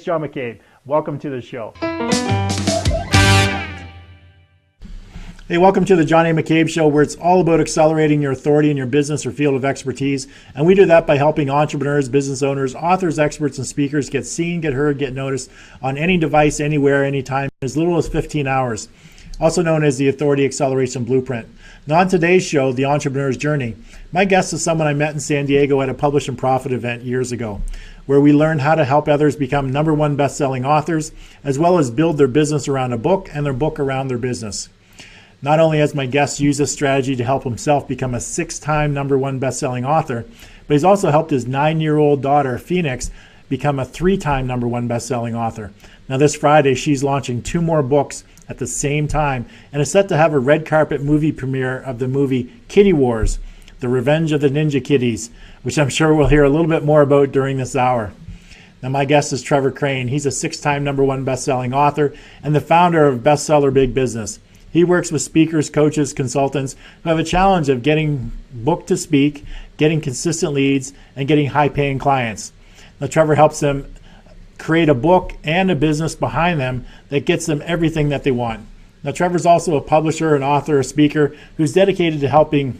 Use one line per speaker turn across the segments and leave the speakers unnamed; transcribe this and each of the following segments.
it's John McCabe. Welcome to the show. Hey, welcome to the John A. McCabe Show, where it's all about accelerating your authority in your business or field of expertise. And we do that by helping entrepreneurs, business owners, authors, experts, and speakers get seen, get heard, get noticed on any device, anywhere, anytime, as little as 15 hours. Also known as the Authority Acceleration Blueprint. Now on today's show, The Entrepreneur's Journey, my guest is someone I met in San Diego at a Publish and Profit event years ago, where we learned how to help others become #1 best-selling authors, as well as build their business around a book and their book around their business. Not only has my guest used this strategy to help himself become a 6-time #1 best-selling author, but he's also helped his 9-year-old daughter, Phoenix, become a 3-time #1 best-selling author. Now this Friday, she's launching 2 more books at the same time and is set to have a red carpet movie premiere of the movie Kitty Wars, The Revenge of the Ninja Kitties, which I'm sure we'll hear a little bit more about during this hour. Now my guest is Trevor Crane. He's a 6-time #1 best-selling author and the founder of Bestseller Big Business. He works with speakers, coaches, consultants who have a challenge of getting booked to speak, getting consistent leads, and getting high-paying clients. Now, Trevor helps them create a book and a business behind them that gets them everything that they want. Now, Trevor's also a publisher, an author, a speaker who's dedicated to helping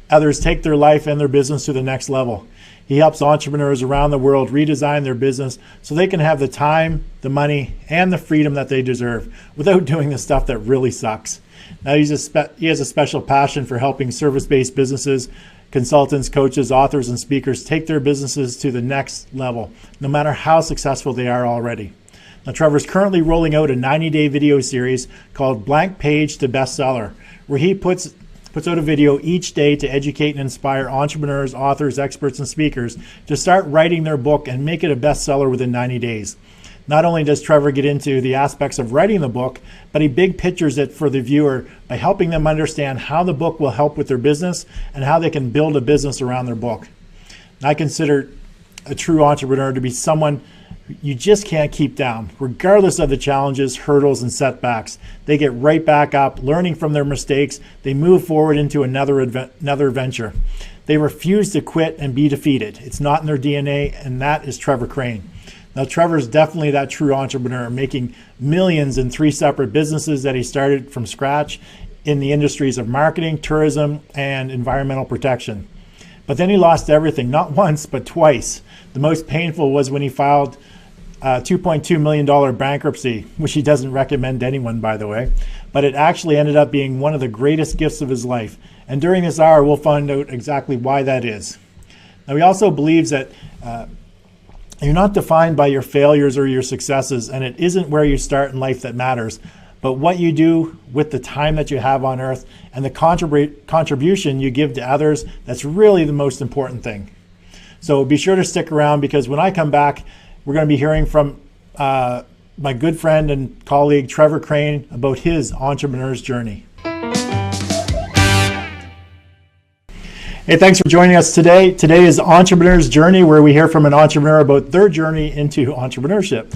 others take their life and their business to the next level. He helps entrepreneurs around the world redesign their business so they can have the time, the money, and the freedom that they deserve without doing the stuff that really sucks. Now he has a special passion for helping service-based businesses, consultants, coaches, authors, and speakers take their businesses to the next level, no matter how successful they are already. Now Trevor's currently rolling out a 90-day video series called Blank Page to Bestseller, where he puts out a video each day to educate and inspire entrepreneurs, authors, experts, and speakers to start writing their book and make it a bestseller within 90 days. Not only does Trevor get into the aspects of writing the book, but he big pictures it for the viewer by helping them understand how the book will help with their business and how they can build a business around their book. And I consider a true entrepreneur to be someone you just can't keep down, regardless of the challenges, hurdles, and setbacks. They get right back up, learning from their mistakes. They move forward into another venture. They refuse to quit and be defeated. It's not in their DNA, and that is Trevor Crane. Now, Trevor's definitely that true entrepreneur, making millions in 3 separate businesses that he started from scratch in the industries of marketing, tourism, and environmental protection. But then he lost everything, not once, but twice. The most painful was when he filed $2.2 million bankruptcy, which he doesn't recommend to anyone, by the way. But it actually ended up being one of the greatest gifts of his life. And during this hour, we'll find out exactly why that is. Now, he also believes that you're not defined by your failures or your successes, and it isn't where you start in life that matters, but what you do with the time that you have on earth and the contribution you give to others. That's really the most important thing. So be sure to stick around, because when I come back, we're going to be hearing from my good friend and colleague, Trevor Crane, about his entrepreneur's journey. Hey, thanks for joining us today. Today is Entrepreneur's Journey, where we hear from an entrepreneur about their journey into entrepreneurship.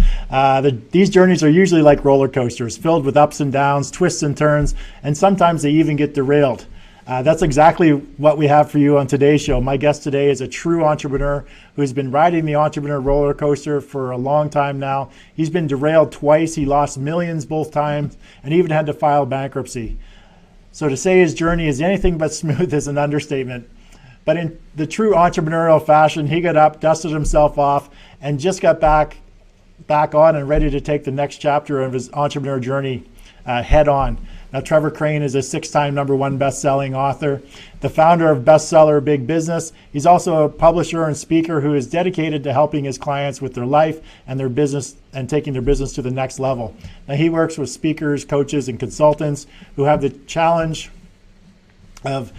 These journeys are usually like roller coasters, filled with ups and downs, twists and turns, and sometimes they even get derailed. That's exactly what we have for you on today's show. My guest today is a true entrepreneur who's been riding the entrepreneur roller coaster for a long time now. He's been derailed twice. He lost millions both times and even had to file bankruptcy. So to say his journey is anything but smooth is an understatement. But in the true entrepreneurial fashion, he got up, dusted himself off, and just got back on and ready to take the next chapter of his entrepreneur journey head on. Now, Trevor Crane is a 6-time #1 best-selling author, the founder of Bestseller Big Business. He's also a publisher and speaker who is dedicated to helping his clients with their life and their business and taking their business to the next level. Now, he works with speakers, coaches, and consultants who have the challenge of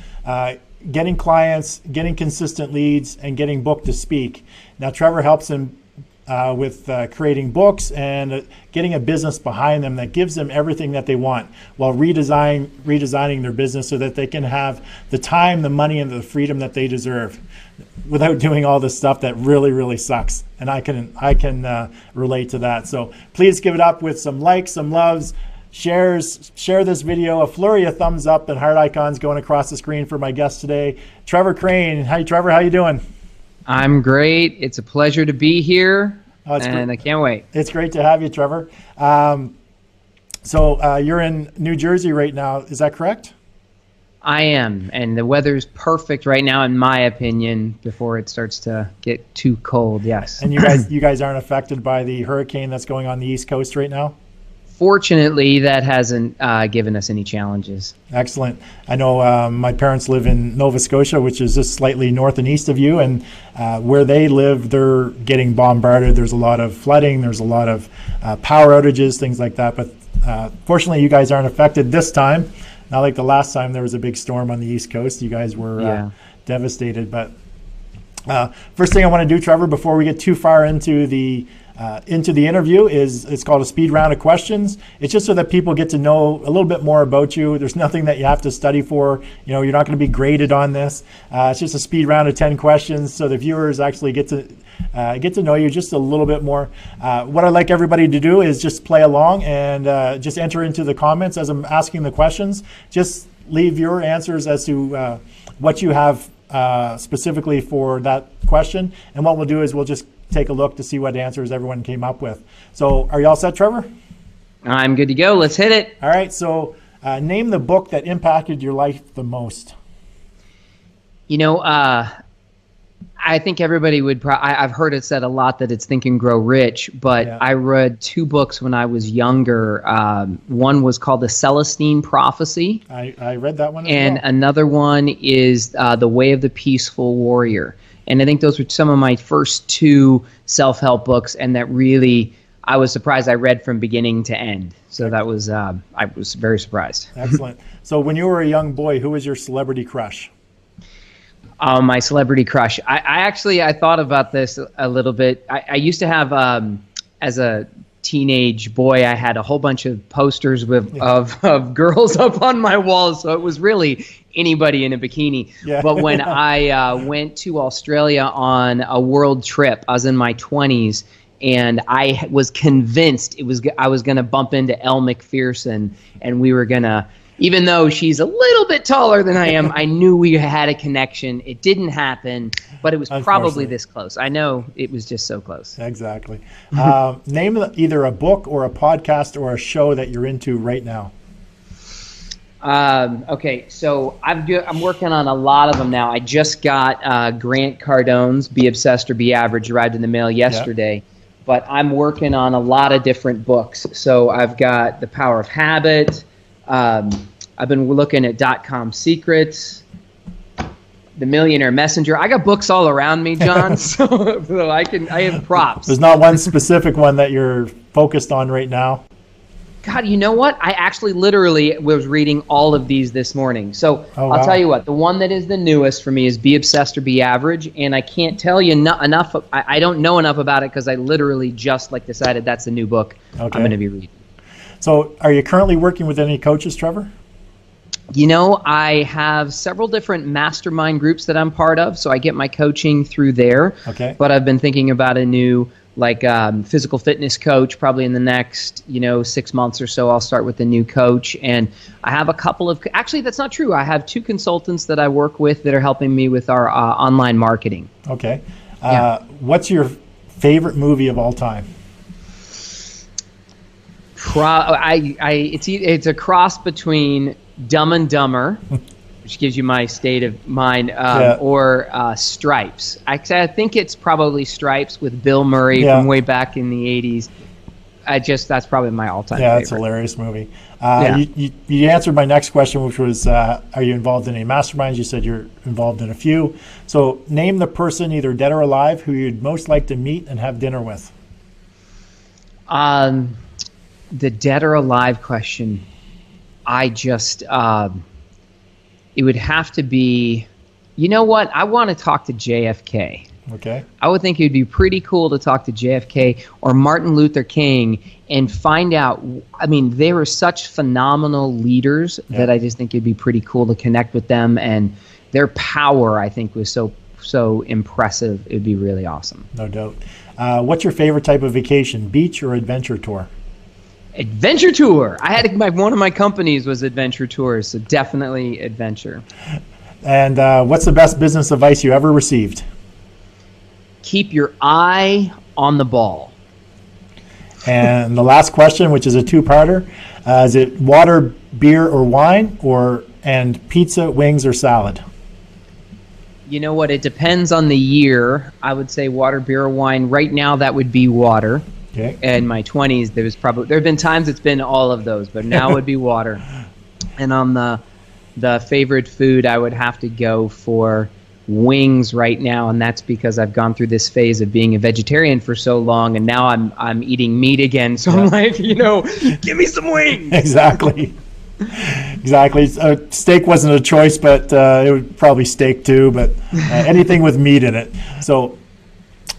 getting clients, getting consistent leads, and getting booked to speak. Now, Trevor helps him with creating books and getting a business behind them that gives them everything that they want, while redesigning their business so that they can have the time, the money, and the freedom that they deserve, without doing all this stuff that really, really sucks. And I can relate to that. So please give it up with some likes, some loves, shares, share this video, a flurry of thumbs up and heart icons going across the screen for my guest today, Trevor Crane. Hi, Trevor. How you doing?
I'm great. It's a pleasure to be here.
Oh,
and I can't wait.
It's great to have you, Trevor. So you're in New Jersey right now. Is that correct?
I am, and the weather's perfect right now, in my opinion, before it starts to get too cold. Yes.
And you guys aren't affected by the hurricane that's going on the East Coast right now?
Fortunately, that hasn't given us any challenges.
Excellent. I know my parents live in Nova Scotia, which is just slightly north and east of you, and where they live, they're getting bombarded. There's a lot of flooding. There's a lot of power outages, things like that. But fortunately, you guys aren't affected this time. Not like the last time there was a big storm on the East Coast. You guys were devastated. But first thing I want to do, Trevor, before we get too far into the interview is it's called a speed round of questions. It's just so that people get to know a little bit more about you. There's nothing that you have to study for. You're not going to be graded on this. It's just a speed round of 10 questions so the viewers actually get to know you just a little bit more. What I'd like everybody to do is just play along and just enter into the comments as I'm asking the questions. Just leave your answers as to what you have specifically for that question. And what we'll do is we'll just take a look to see what answers everyone came up with. So are you all set, Trevor?
I'm good to go. Let's hit it.
All right. So name the book that impacted your life the most.
I think everybody would I've heard it said a lot that it's Think and Grow Rich, but I read 2 books when I was younger. One was called The Celestine Prophecy.
I read that one as
and
well.
Another one is The Way of the Peaceful Warrior. And I think those were some of my first 2 self-help books, and that really, I was surprised I read from beginning to end. So that was, I was very surprised.
Excellent. So when you were a young boy, who was your celebrity crush?
My celebrity crush. I thought about this a little bit. I used to have, as a teenage boy, I had a whole bunch of posters of girls up on my walls. So it was really anybody in a bikini. Yeah. But when I went to Australia on a world trip, I was in my 20s, and I was convinced I was going to bump into Elle Macpherson, and we were going to, even though she's a little bit taller than I am, I knew we had a connection. It didn't happen, but it was probably this close. I know it was just so close.
Exactly. Name either a book or a podcast or a show that you're into right now.
Okay, so I'm working on a lot of them now. I just got Grant Cardone's Be Obsessed or Be Average, arrived in the mail yesterday. Yep. But I'm working on a lot of different books. So I've got The Power of Habit. I've been looking at .com Secrets, The Millionaire Messenger. I got books all around me, John, so I have props.
There's not one specific one that you're focused on right now?
God, you know what? I actually literally was reading all of these this morning. So I'll tell you what, the one that is the newest for me is Be Obsessed or Be Average, and I can't tell you enough. I don't know enough about it because I literally just decided that's the new book I'm going to be reading.
So are you currently working with any coaches, Trevor?
I have several different mastermind groups that I'm part of, so I get my coaching through there. Okay. But I've been thinking about a new physical fitness coach. Probably in the next 6 months or so, I'll start with a new coach. And I have a couple of, actually that's not true, I have 2 consultants that I work with that are helping me with our online marketing. Okay. What's your favorite movie of all time? It's a cross between Dumb and Dumber, which gives you my state of mind, or Stripes. I think it's probably Stripes with Bill Murray from way back in the 80s. That's probably my all-time favorite. Yeah, it's a hilarious movie. You answered my next question, which was, are you involved in any masterminds? You said you're involved in a few. So name the person, either dead or alive, who you'd most like to meet and have dinner with. The dead or alive question, it would have to be, you know what? I want to talk to JFK. Okay. I would think it would be pretty cool to talk to JFK or Martin Luther King and find out, they were such phenomenal leaders that I just think it'd be pretty cool to connect with them, and their power, I think, was so impressive. It'd be really awesome. No doubt. What's your favorite type of vacation, beach or adventure tour? Adventure tour. I had one of my companies was adventure tours, so definitely adventure. And what's the best business advice you ever received? Keep your eye on the ball.
And the last question, which is a two-parter, is it water, beer, or wine, and pizza, wings, or salad?
You know what? It depends on the year. I would say water, beer, or wine. Right now, that would be water.
Okay.
In my 20s, there have been times it's been all of those, but now it would be water. And on the favorite food, I would have to go for wings right now, and that's because I've gone through this phase of being a vegetarian for so long, and now I'm eating meat again. So I'm like, give me some wings.
Exactly. Steak wasn't a choice, but it would probably steak too. But anything with meat in it. So,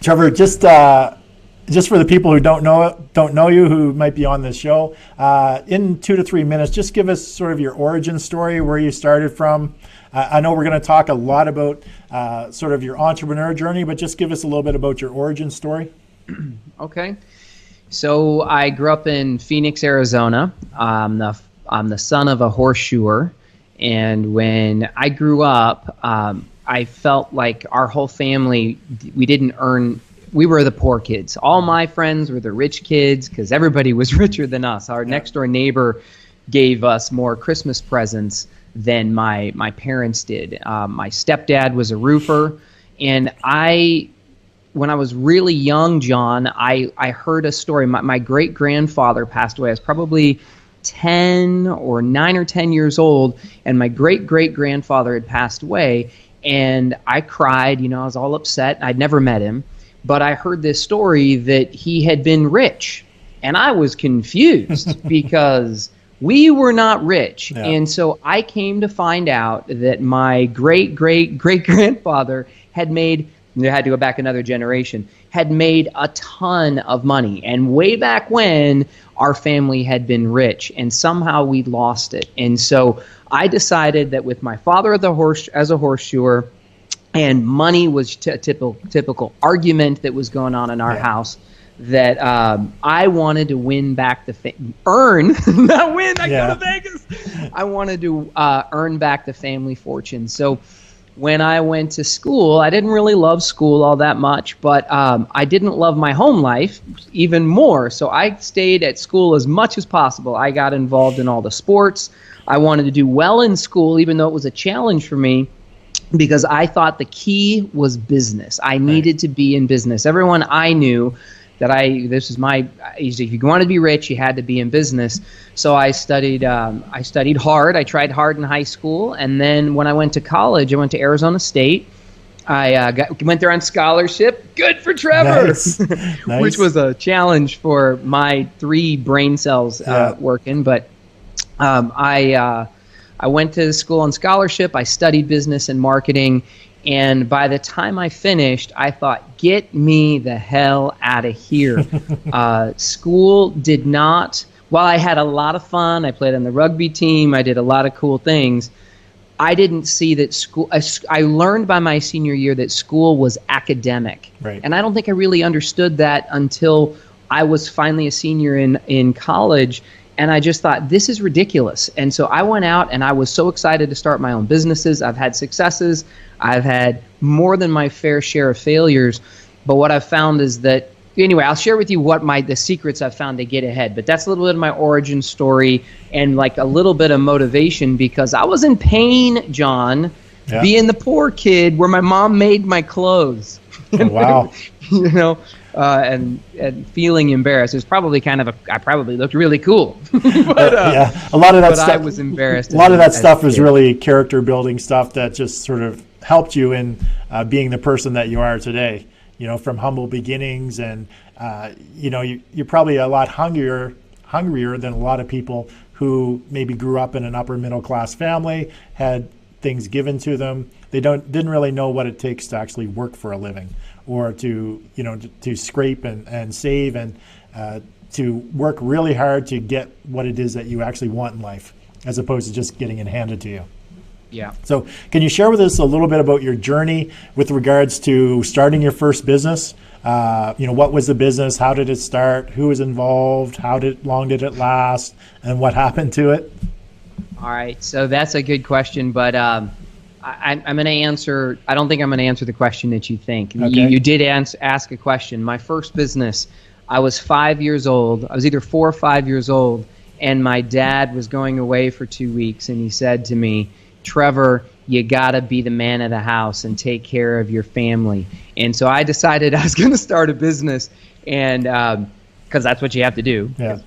Trevor, just for the people who don't know you, who might be on this show, in 2 to 3 minutes, just give us sort of your origin story, where you started from. I know we're going to talk a lot about sort of your entrepreneur journey, but just give us a little bit about your origin story.
Okay. So I grew up in Phoenix, Arizona. I'm the son of a horseshoer, and when I grew up, I felt like our whole family, we were the poor kids. All my friends were the rich kids because everybody was richer than us. Our next door neighbor gave us more Christmas presents than my parents did. My stepdad was a roofer, and when I was really young, John, I heard a story. My great-grandfather passed away. I was probably 9 or 10 years old, and my great-great-grandfather had passed away, and I cried. I was all upset. I'd never met him. But I heard this story that he had been rich, and I was confused because we were not rich. Yeah. And so I came to find out that my great-great-great-grandfather had made, they had to go back another generation, had made a ton of money. And way back when, our family had been rich, and somehow we lost it. And so I decided that with my father as a horseshoer, and money was a typical argument that was going on in our house, that I wanted to win back not win, I go to Vegas. I wanted to earn back the family fortune. So when I went to school, I didn't really love school all that much, but I didn't love my home life even more. So I stayed at school as much as possible. I got involved in all the sports. I wanted to do well in school, even though it was a challenge for me, because I thought the key was business. I needed to be in business. Everyone I knew that if you wanted to be rich, you had to be in business. So I studied hard. I tried hard in high school. And then when I went to college, I went to Arizona State. I went there on scholarship. Good for Trevor. Nice. Which was a challenge for my 3 brain cells working. But I went to school on scholarship. I studied business and marketing. And by the time I finished, I thought, get me the hell out of here. School did not, while I had a lot of fun, I played on the rugby team, I did a lot of cool things, I didn't see that school, I learned by my senior year that school was academic. Right. And I don't think I really understood that until I was finally a senior in college. And I just thought, this is ridiculous. And so I went out and I was so excited to start my own businesses. I've had successes. I've had more than my fair share of failures. But what I've found is that, anyway, I'll share with you the secrets I've found to get ahead. But that's a little bit of my origin story and like a little bit of motivation, because I was in pain, John, being the poor kid where my mom made my clothes.
Oh, wow.
And feeling embarrassed. It was probably I probably looked really cool. But,
a lot of that stuff.
I was embarrassed.
A lot of that stuff is really character building stuff that just sort of helped you in being the person that you are today. From humble beginnings, and you're probably a lot hungrier than a lot of people who maybe grew up in an upper middle class family, had things given to them. They didn't really know what it takes to actually work for a living, or to scrape and save and to work really hard to get what it is that you actually want in life, as opposed to just getting it handed to you.
Yeah.
So can you share with us a little bit about your journey with regards to starting your first business? What was the business? How did it start? Who was involved? How long did it last? And what happened to it?
All right. So that's a good question, but I'm going to answer. I don't think I'm going to answer the question that you think. Okay. You did ask a question. My first business, I was 5 years old. I was either 4 or 5 years old, and my dad was going away for 2 weeks, and he said to me, Trevor, you gotta be the man of the house and take care of your family. And so I decided I was going to start a business, and because that's what you have to do.
Yeah.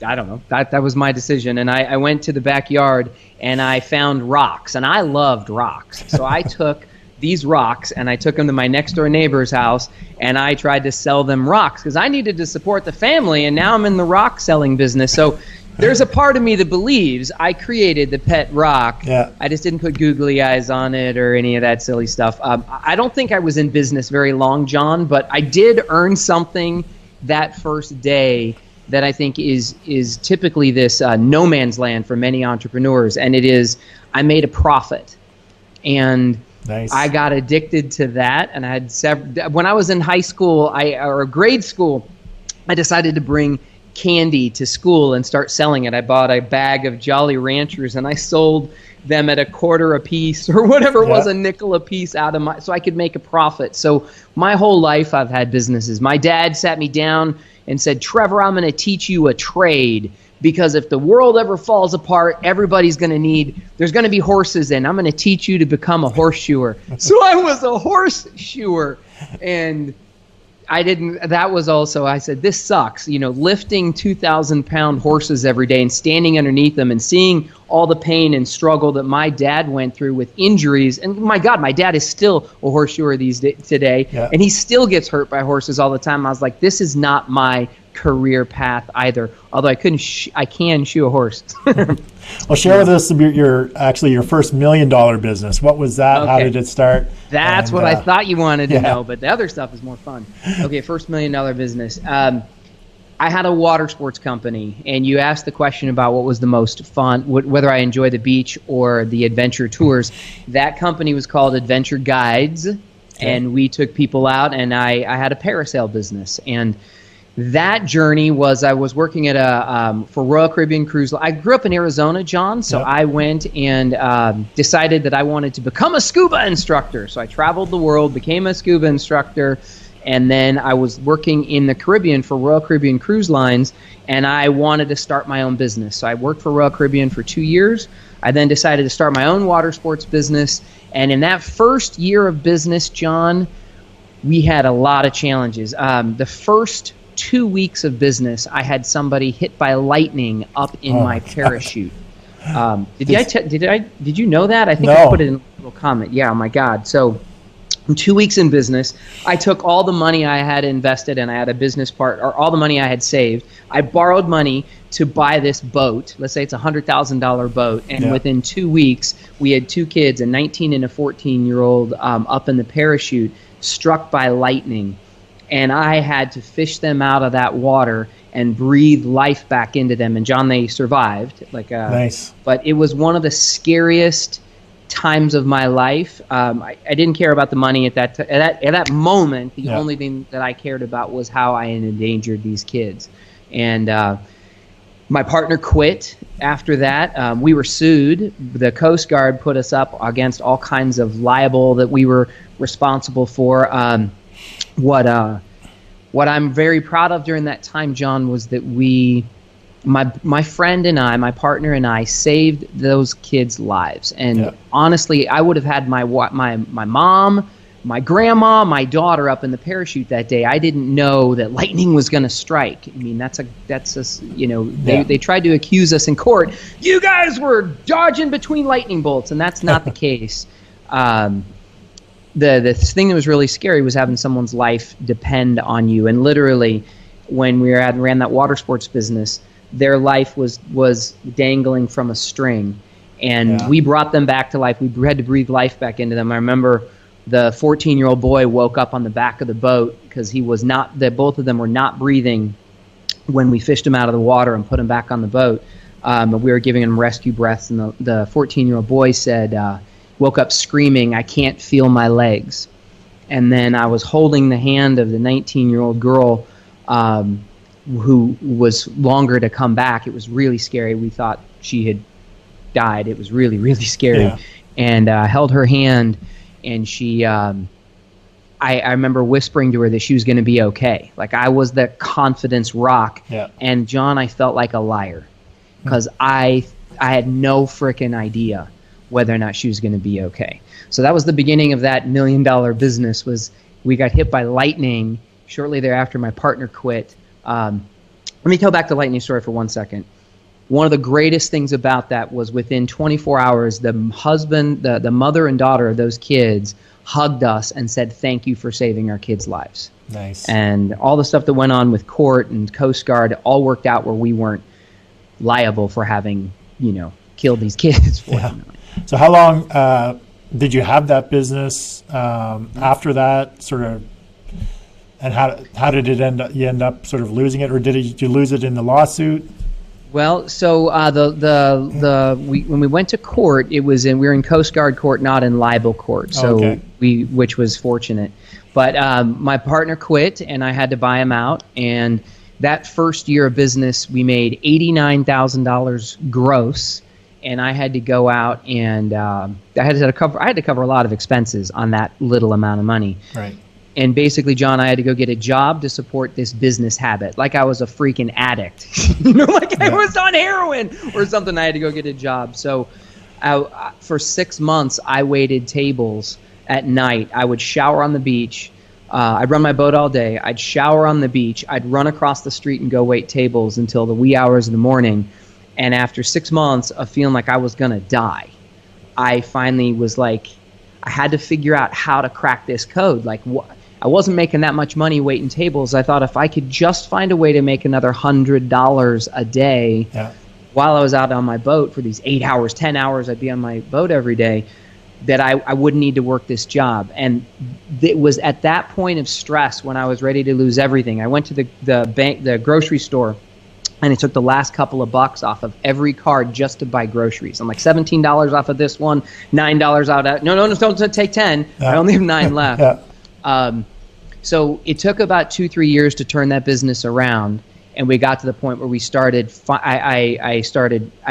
I don't know. That was my decision. And I went to the backyard and I found rocks, and I loved rocks. So I took these rocks and I took them to my next door neighbor's house, and I tried to sell them rocks because I needed to support the family, and now I'm in the rock selling business. So there's a part of me that believes I created the pet rock.
Yeah.
I just didn't put googly eyes on it or any of that silly stuff. I don't think I was in business very long, John, but I did earn something that first day that I think is typically this no man's land for many entrepreneurs, and it is I made a profit. And
nice.
I got addicted to that, and I had when I was in high school or grade school, I decided to bring candy to school and start selling it. I bought a bag of Jolly Ranchers and I sold them at $0.25 a piece or whatever it was, a nickel a piece so I could make a profit. So my whole life I've had businesses. My dad sat me down and said, Trevor, I'm going to teach you a trade, because if the world ever falls apart, there's going to be horses, and I'm going to teach you to become a horseshoer. So I was a horseshoer, and I said, this sucks, lifting 2,000-pound horses every day and standing underneath them and seeing all the pain and struggle that my dad went through with injuries. And my God, my dad is still a horseshoer today, and he still gets hurt by horses all the time. I was like, this is not my career path either. Although I can shoe a horse.
Well, share with us your first $1 million business. What was that? Okay. How did it start?
That's what I thought you wanted to know, but the other stuff is more fun. Okay, first $1 million business. I had a water sports company, and you asked the question about what was the most fun, whether I enjoy the beach or the adventure tours. That company was called Adventure Guides, and we took people out, and I had a parasail business. And that journey was, I was working at for Royal Caribbean Cruise. I grew up in Arizona, John, so I went and decided that I wanted to become a scuba instructor. So I traveled the world, became a scuba instructor, and then I was working in the Caribbean for Royal Caribbean Cruise Lines, and I wanted to start my own business. So I worked for Royal Caribbean for 2 years. I then decided to start my own water sports business, and in that first year of business, John, we had a lot of challenges. The first 2 weeks of business, I had somebody hit by lightning up in my parachute. Did you know that? I think I put it in a little comment. Yeah, oh my God. So in 2 weeks in business, I took all the money I had invested, and I had a business partner, all the money I had saved. I borrowed money to buy this boat. Let's say it's a $100,000 boat. And within 2 weeks, we had 2 kids, a 19 and a 14-year-old, up in the parachute, struck by lightning. And I had to fish them out of that water and breathe life back into them. And John, they survived. Nice. But it was one of the scariest times of my life. I didn't care about the money at that moment. The only thing that I cared about was how I endangered these kids. And my partner quit after that. We were sued. The Coast Guard put us up against all kinds of liable that we were responsible for. What I'm very proud of during that time, John, was that my friend and I, my partner and I, saved those kids' lives. And honestly, I would have had my mom, my grandma, my daughter up in the parachute that day. I didn't know that lightning was going to strike. I mean, they tried to accuse us in court. You guys were dodging between lightning bolts, and that's not the case. The thing that was really scary was having someone's life depend on you. And literally, when we ran that water sports business, their life was dangling from a string. And we brought them back to life. We had to breathe life back into them. I remember the 14-year-old boy woke up on the back of the boat because both of them were not breathing when we fished him out of the water and put him back on the boat. We were giving him rescue breaths, and the 14-year-old boy woke up screaming, "I can't feel my legs." And then I was holding the hand of the 19-year-old girl who was longer to come back. It was really scary. We thought she had died. It was really, really scary. And I held her hand, and I I remember whispering to her that she was going to be okay. Like, I was the confidence rock.
Yeah.
And John, I felt like a liar because I had no freaking idea whether or not she was going to be okay. So that was the beginning of that $1 million business. Was we got hit by lightning shortly thereafter. My partner quit. Let me go back to the lightning story for 1 second. One of the greatest things about that was within 24 hours, the husband, the mother and daughter of those kids hugged us and said, "Thank you for saving our kids' lives."
Nice.
And all the stuff that went on with court and Coast Guard all worked out where we weren't liable for having, killed these kids. Fortunately.
Yeah. So how long did you have that business after that, sort of, and how did it end up? You end up sort of losing it, or did you lose it in the lawsuit?
Well, so when we went to court, we were in Coast Guard court, not in libel court. So
okay.
Which was fortunate. But my partner quit, and I had to buy him out. And that first year of business, we made $89,000 gross, and I had to go out and I had to cover a lot of expenses on that little amount of money.
Right.
And basically, John, I had to go get a job to support this business habit, like I was a freaking addict, I was on heroin or something. I had to go get a job. So for 6 months, I waited tables at night. I would shower on the beach. I'd run my boat all day. I'd shower on the beach. I'd run across the street and go wait tables until the wee hours of the morning. And after 6 months of feeling like I was going to die, I finally was like, I had to figure out how to crack this code. Like, I wasn't making that much money waiting tables. I thought if I could just find a way to make another $100 a day while I was out on my boat for these 8 hours, 10 hours, I'd be on my boat every day, that I wouldn't need to work this job. And it was at that point of stress when I was ready to lose everything. I went to the grocery store, and I took the last couple of bucks off of every card just to buy groceries. I'm like, $17 off of this one, $9 out. No, don't take 10. I only have 9 left. So it took about 2-3 years to turn that business around, and we got to the point where we started. I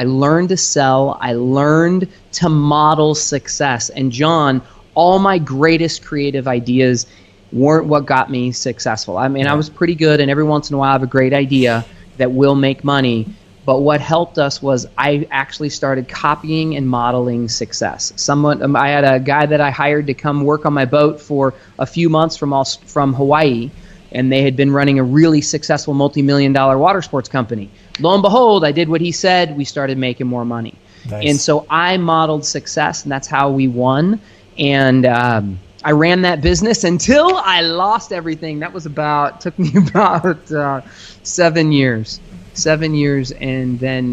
learned to sell. I learned to model success. And John, all my greatest creative ideas weren't what got me successful. I mean, I was pretty good, and every once in a while I have a great idea that will make money. But what helped us was I actually started copying and modeling success. I had a guy that I hired to come work on my boat for a few months from Hawaii, and they had been running a really successful multi-million-dollar water sports company. Lo and behold, I did what he said. We started making more money. Nice. And so I modeled success, and that's how we won. And I ran that business until I lost everything. That was took me about 7 years. 7 years, and then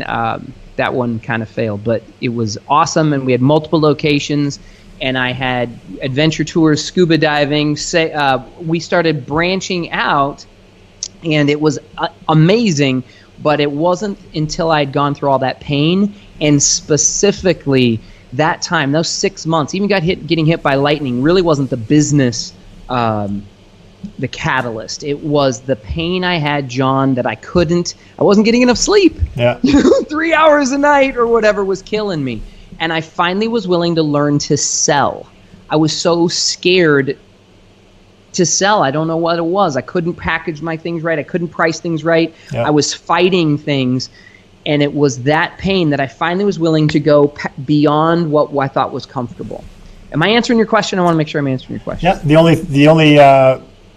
that one kind of failed. But it was awesome, and we had multiple locations, and I had adventure tours, scuba diving. We started branching out, and it was amazing, but it wasn't until I'd gone through all that pain, and specifically that time, those 6 months, even getting hit by lightning, really wasn't the business the catalyst. It was the pain I had, John, that I wasn't getting enough sleep.
Yeah.
3 hours a night or whatever was killing me. And I finally was willing to learn to sell. I was so scared to sell. I don't know what it was. I couldn't package my things right. I couldn't price things right. Yeah. I was fighting things. And it was that pain that I finally was willing to go beyond what I thought was comfortable. Am I answering your question? I want to make sure I'm answering your question.
Yeah. The only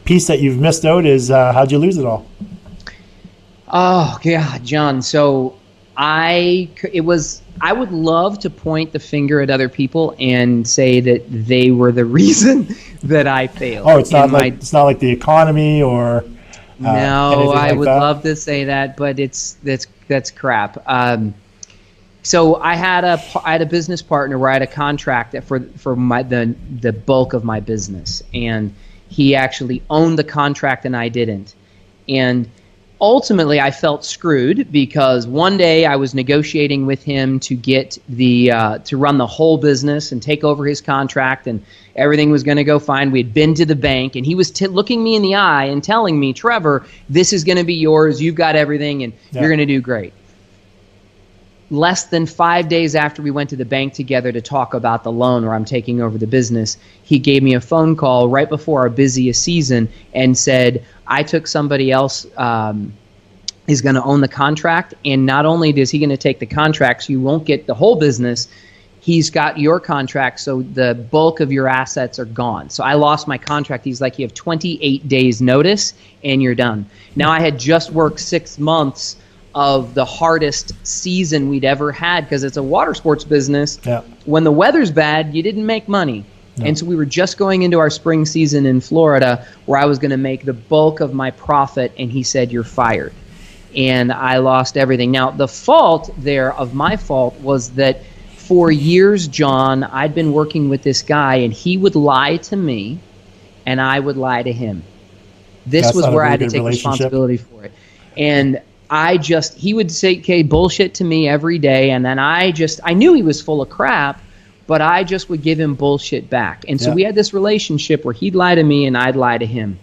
piece that you've missed out is how'd you lose it all?
Oh yeah, John. So I would love to point the finger at other people and say that they were the reason that I failed.
Oh, it's not like the economy or
no. I would
that.
love to say that, but that's crap. So I had a business partner where I had a contract for the bulk of my business, and he actually owned the contract and I didn't. And ultimately I felt screwed because one day I was negotiating with him to get to run the whole business and take over his contract, and everything was going to go fine. We had been to the bank, and he was looking me in the eye and telling me, "Trevor, this is going to be yours. You've got everything, and you're going to do great." less than 5 days after we went to the bank together to talk about the loan where I'm taking over the business, he gave me a phone call right before our busiest season and said, I took somebody else is going to own the contract, and not only is he going to take the contract, so you won't get the whole business, he's got your contract, so the bulk of your assets are gone. So I lost my contract. He's like, you have 28 days notice, and you're done. Now, I had just worked 6 months of the hardest season we'd ever had, because it's a water sports business.
Yeah.
When the weather's bad, you didn't make money. No. And so we were just going into our spring season in Florida, where I was going to make the bulk of my profit, and he said, you're fired. And I lost everything. Now, the fault there of my fault was that for years, John, I'd been working with this guy, and he would lie to me, and I would lie to him. This was where I had to take responsibility for it. And he would say, okay, bullshit to me every day, and then I knew he was full of crap, but I just would give him bullshit back. And so we had this relationship where he'd lie to me and I'd lie to him.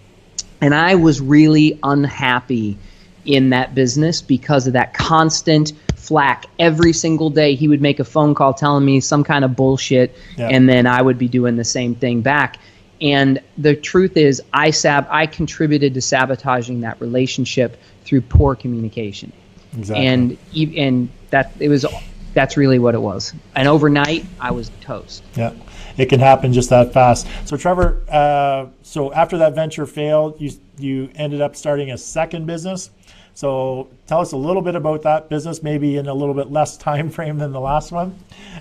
And I was really unhappy in that business because of that constant flack. Every single day he would make a phone call telling me some kind of bullshit, and then I would be doing the same thing back. And the truth is, I contributed to sabotaging that relationship through poor communication. Exactly. And that's really what it was. And overnight, I was toast.
Yeah, it can happen just that fast. So Trevor, so after that venture failed, you ended up starting a second business. So tell us a little bit about that business, maybe in a little bit less time frame than the last one.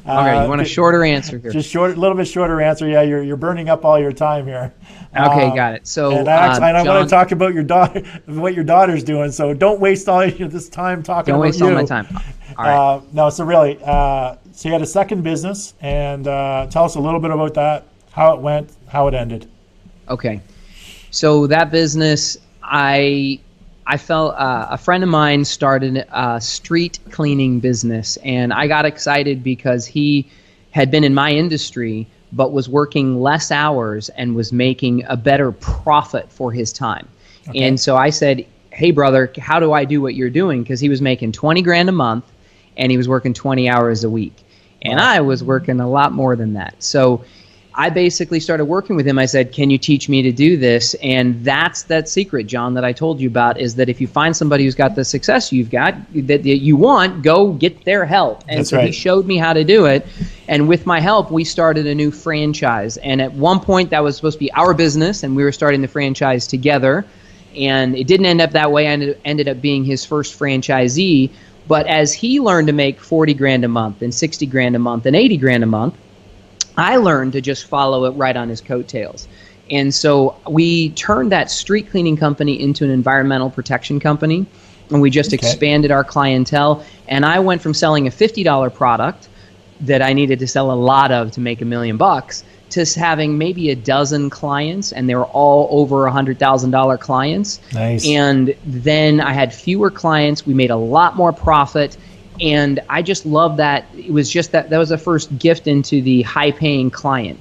Okay, you want a shorter answer here?
Just a little bit shorter answer. Yeah, you're burning up all your time here.
Okay, got it. So
and I want to talk about your daughter, what your daughter's doing. So don't waste all this time talking about you.
Don't waste all my time. All right.
No, so really, so you had a second business, and tell us a little bit about that, how it went, how it ended.
Okay, so that business, I felt a friend of mine started a street cleaning business, and I got excited because he had been in my industry but was working less hours and was making a better profit for his time. Okay. And so I said, hey brother, how do I do what you're doing? Because he was making 20 grand a month and he was working 20 hours a week. And I was working a lot more than that. So I basically started working with him. I said, can you teach me to do this? And that's that secret, John, that I told you about, is that if you find somebody who's got the success you've got, that you want, go get their help. And that's so right. He showed me how to do it. And with my help, we started a new franchise. And at one point, that was supposed to be our business, and we were starting the franchise together. And it didn't end up that way. I ended up being his first franchisee. But as he learned to make 40 grand a month and 60 grand a month and 80 grand a month, I learned to just follow it right on his coattails. And so we turned that street cleaning company into an environmental protection company, and we just expanded our clientele. And I went from selling a $50 product that I needed to sell a lot of to make $1 million to having maybe a dozen clients, and they were all over $100,000 clients. Nice. And then I had fewer clients. We made a lot more profit. And I just love that. It was just that was the first gift into the high-paying client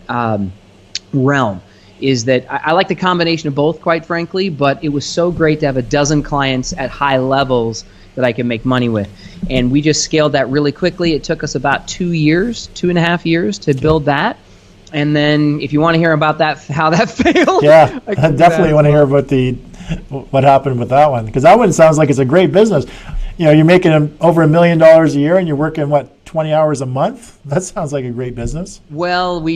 realm, is that I like the combination of both, quite frankly, but it was so great to have a dozen clients at high levels that I could make money with. And we just scaled that really quickly. It took us about 2.5 years to build that. And then if you want to hear about that, how that failed. Yeah, I definitely want to hear about
what happened with that one, because that one sounds like it's a great business. You know, you're making over $1 million a year, and you're working 20 hours a month. That sounds like a great business.
Well,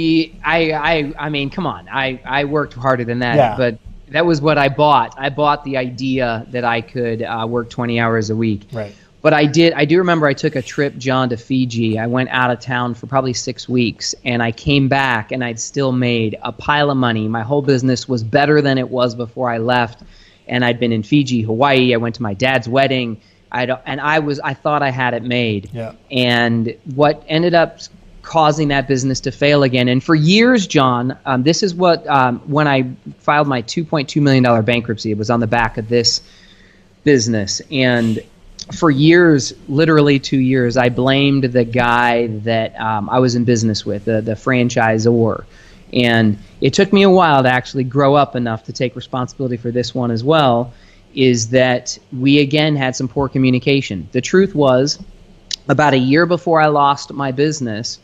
I mean, come on, I worked harder than that, but that was what I bought. I bought the idea that I could work 20 hours a week. Right. But I do remember I took a trip, John, to Fiji. I went out of town for probably 6 weeks, and I came back, and I'd still made a pile of money. My whole business was better than it was before I left, and I'd been in Fiji, Hawaii. I went to my dad's wedding. I thought I had it made. Yeah. And what ended up causing that business to fail again, and for years, John, this is what, when I filed my $2.2 million bankruptcy, it was on the back of this business. And for years, literally 2 years, I blamed the guy that I was in business with, the franchisor. And it took me a while to actually grow up enough to take responsibility for this one as well, is that we again had some poor communication. The truth was, about a year before I lost my business,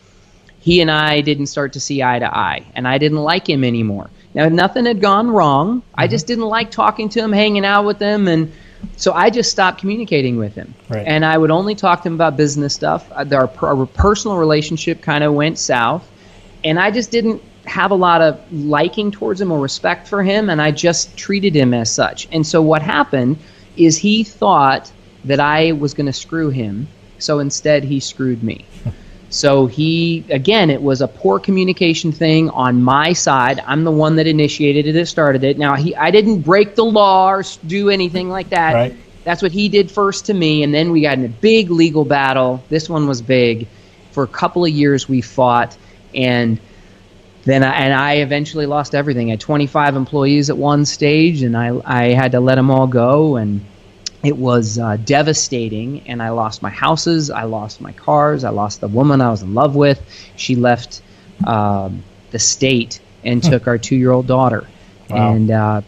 he and I didn't start to see eye to eye, and I didn't like him anymore. Now, nothing had gone wrong. I just didn't like talking to him, hanging out with him, and so I just stopped communicating with him.
Right.
And I would only talk to him about business stuff. Our personal relationship kind of went south, and I just didn't have a lot of liking towards him or respect for him, and I just treated him as such. And so what happened is he thought that I was going to screw him, so instead he screwed me. So it was a poor communication thing on my side. I'm the one that initiated it, that started it. Now, I didn't break the law or do anything like that.
Right.
That's what he did first to me, and then we got in a big legal battle. This one was big. For a couple of years we fought, and then I eventually lost everything. I had 25 employees at one stage, and I had to let them all go, and it was devastating, and I lost my houses, I lost my cars, I lost the woman I was in love with. She left the state and took our 2-year-old daughter. Wow. And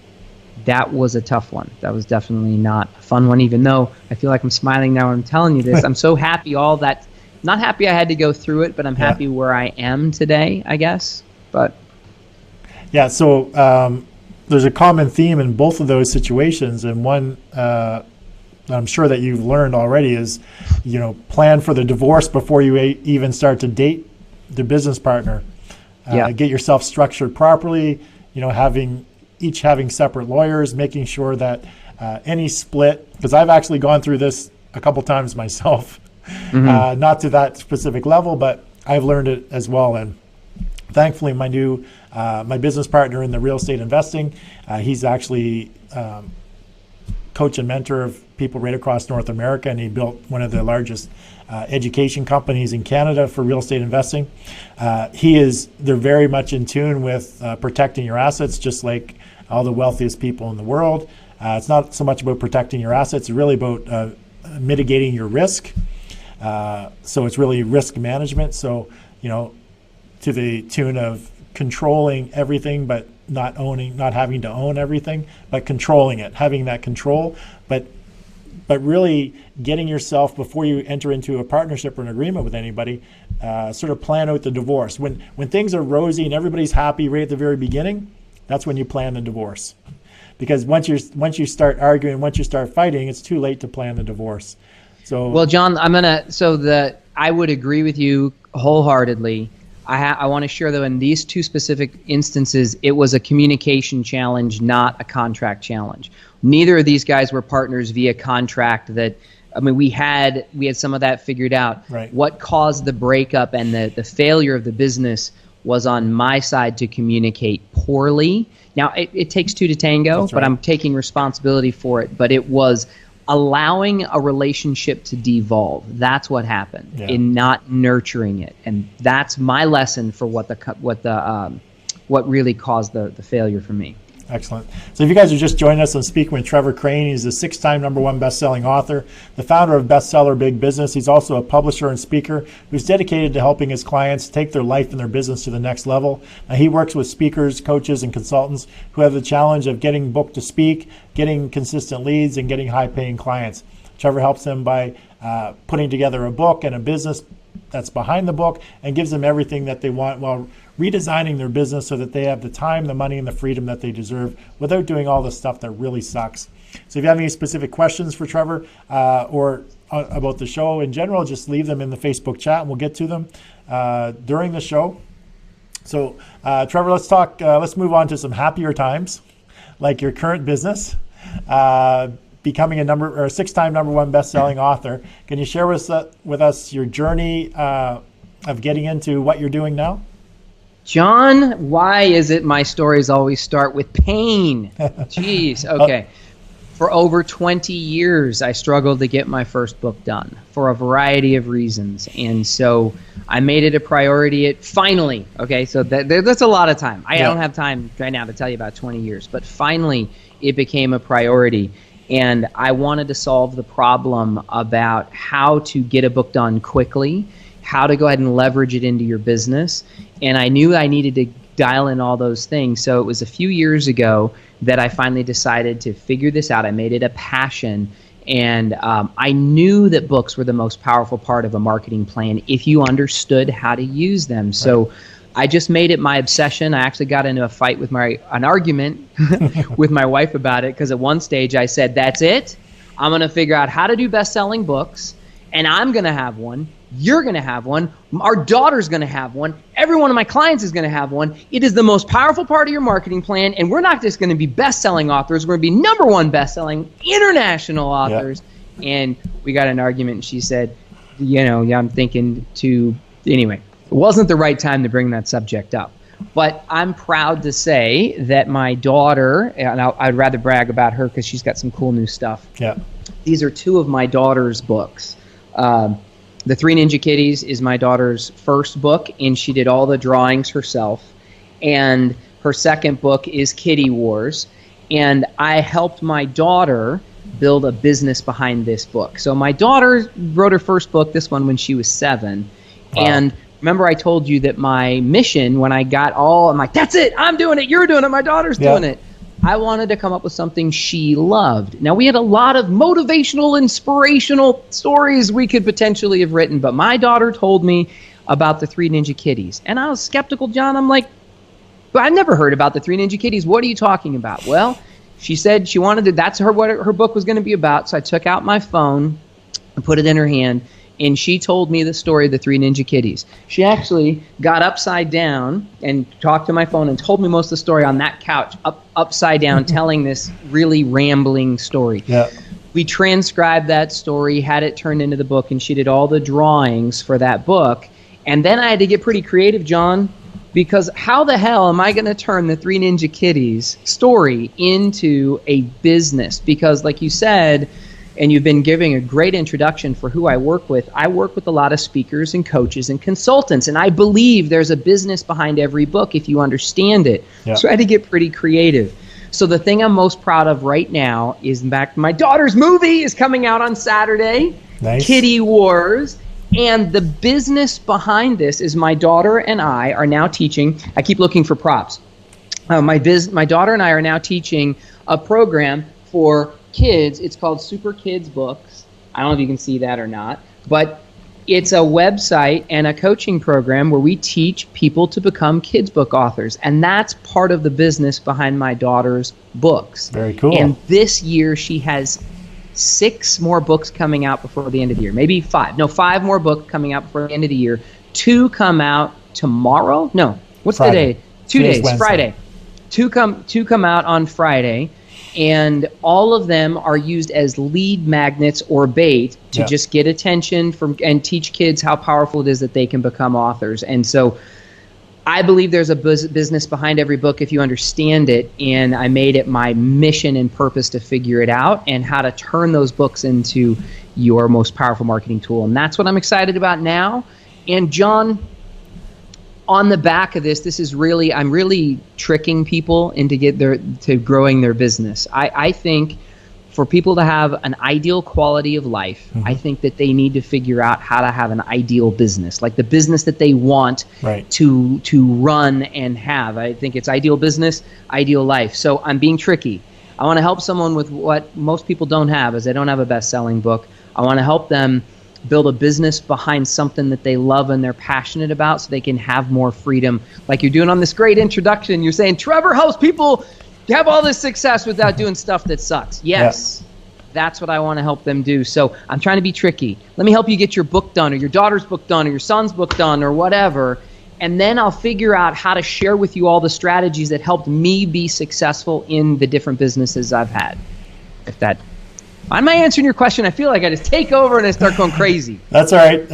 that was a tough one. That was definitely not a fun one, even though I feel like I'm smiling now when I'm telling you this. I'm so happy not happy I had to go through it, but I'm happy where I am today, I guess. But
yeah, so there's a common theme in both of those situations, and one I'm sure that you've learned already is, plan for the divorce before you even start to date the business partner. Get yourself structured properly, having separate lawyers, making sure that any split, because I've actually gone through this a couple times myself, not to that specific level, but I've learned it as well. And thankfully, my business partner in the real estate investing, he's actually coach and mentor of people right across North America, and he built one of the largest education companies in Canada for real estate investing. They're very much in tune with protecting your assets, just like all the wealthiest people in the world. It's not so much about protecting your assets, it's really about mitigating your risk. So it's really risk management. So, to the tune of controlling everything, but not having to own everything, but controlling it, having that control, but really getting yourself, before you enter into a partnership or an agreement with anybody, sort of plan out the divorce. When things are rosy and everybody's happy right at the very beginning, that's when you plan the divorce. Because once you start arguing, once you start fighting, it's too late to plan the divorce. So, well,
John, I would agree with you wholeheartedly. I want to share, though, in these two specific instances, it was a communication challenge, not a contract challenge. Neither of these guys were partners via contract. We had some of that figured out.
Right.
What caused the breakup and the failure of the business was on my side to communicate poorly. Now, it takes two to tango,
That's right.
But I'm taking responsibility for it. But it was allowing a relationship to devolve. That's what happened, in not nurturing it, and that's my lesson for what really caused the failure for me.
Excellent. So if you guys are just joining us, I'm speaking with Trevor Crane. He's a 6-time #1 best-selling author, the founder of Bestseller Big Business. He's also a publisher and speaker who's dedicated to helping his clients take their life and their business to the next level. Now, he works with speakers, coaches, and consultants who have the challenge of getting booked to speak, getting consistent leads, and getting high-paying clients. Trevor helps them by putting together a book and a business that's behind the book, and gives them everything that they want while redesigning their business so that they have the time, the money, and the freedom that they deserve without doing all the stuff that really sucks. So if you have any specific questions for Trevor or about the show in general, just leave them in the Facebook chat and we'll get to them during the show. So Trevor, let's move on to some happier times, like your current business. Becoming a 6-time #1 best-selling author. Can you share with us your journey of getting into what you're doing now?
John, why is it my stories always start with pain? Jeez, okay. For over 20 years, I struggled to get my first book done for a variety of reasons. And so I made it a priority finally, okay, so that's a lot of time. I don't have time right now to tell you about 20 years, but finally it became a priority. And I wanted to solve the problem about how to get a book done quickly, how to go ahead and leverage it into your business. And I knew I needed to dial in all those things. So it was a few years ago that I finally decided to figure this out. I made it a passion, And I knew that books were the most powerful part of a marketing plan if you understood how to use them. So I just made it my obsession. I actually got into a fight with an argument with my wife about it, because at one stage I said, that's it. I'm going to figure out how to do best-selling books, and I'm going to have one. You're going to have one. Our daughter's going to have one. Every one of my clients is going to have one. It is the most powerful part of your marketing plan, and we're not just going to be best-selling authors. We're going to be #1 best-selling international authors. Yeah. And we got an argument, and she said, I'm thinking anyway, it wasn't the right time to bring that subject up. But I'm proud to say that my daughter, and I'd rather brag about her because she's got some cool new stuff.
Yeah.
These are 2 of my daughter's books. The Three Ninja Kitties is my daughter's first book, and she did all the drawings herself. And her second book is Kitty Wars. And I helped my daughter build a business behind this book. So my daughter wrote her first book, this one, when she was 7. Wow. And remember I told you that my mission, when I got I'm like, that's it, I'm doing it, you're doing it, my daughter's doing it. I wanted to come up with something she loved. Now, we had a lot of motivational, inspirational stories we could potentially have written, but my daughter told me about the Three Ninja Kitties. And I was skeptical, John. I'm like, but I've never heard about the Three Ninja Kitties. What are you talking about? Well, she said she wanted to, that's what her book was going to be about. So I took out my phone and put it in her hand, and she told me the story of the Three Ninja Kitties. She actually got upside down and talked to my phone and told me most of the story on that couch, upside down, telling this really rambling story. Yeah. We transcribed that story, had it turned into the book, and she did all the drawings for that book. And then I had to get pretty creative, John, because how the hell am I going to turn the Three Ninja Kitties story into a business? Because like you said, and you've been giving a great introduction for who I work with a lot of speakers and coaches and consultants, and I believe there's a business behind every book if you understand it. Yeah. So I had to get pretty creative. So the thing I'm most proud of right now is, in fact, my daughter's movie is coming out on Saturday, nice. Kitty Wars, and the business behind this is my daughter and I are now teaching. I keep looking for props. My daughter and I are now teaching a program for kids. It's called Super Kids Books. I don't know if you can see that or not, but it's a website and a coaching program where we teach people to become kids book authors, and that's part of the business behind my daughter's books.
Very cool.
And this year she has 6 more books coming out before the end of the year, maybe 5. No, 5 more books coming out before the end of the year. 2 come out tomorrow. No, what's Friday. The day? 2 days. Wednesday. Friday. 2 come out on Friday. And all of them are used as lead magnets or bait to just get attention and teach kids how powerful it is that they can become authors. And so I believe there's a business behind every book if you understand it, and I made it my mission and purpose to figure it out and how to turn those books into your most powerful marketing tool. And that's what I'm excited about now. And John, on the back of this is really, I'm really tricking people into to growing their business. I think for people to have an ideal quality of life, I think that they need to figure out how to have an ideal business, like the business that they want to run and have. I think it's ideal business, ideal life. So I'm being tricky. I want to help someone with what most people don't have, is they don't have a best-selling book. I want to help them build a business behind something that they love and they're passionate about so they can have more freedom. Like you're doing on this great introduction, you're saying, Trevor helps people have all this success without doing stuff that sucks. Yes, that's what I want to help them do. So I'm trying to be tricky. Let me help you get your book done, or your daughter's book done, or your son's book done, or whatever. And then I'll figure out how to share with you all the strategies that helped me be successful in the different businesses I've had. Am I answering your question? I feel like I just take over and I start going crazy.
That's all right.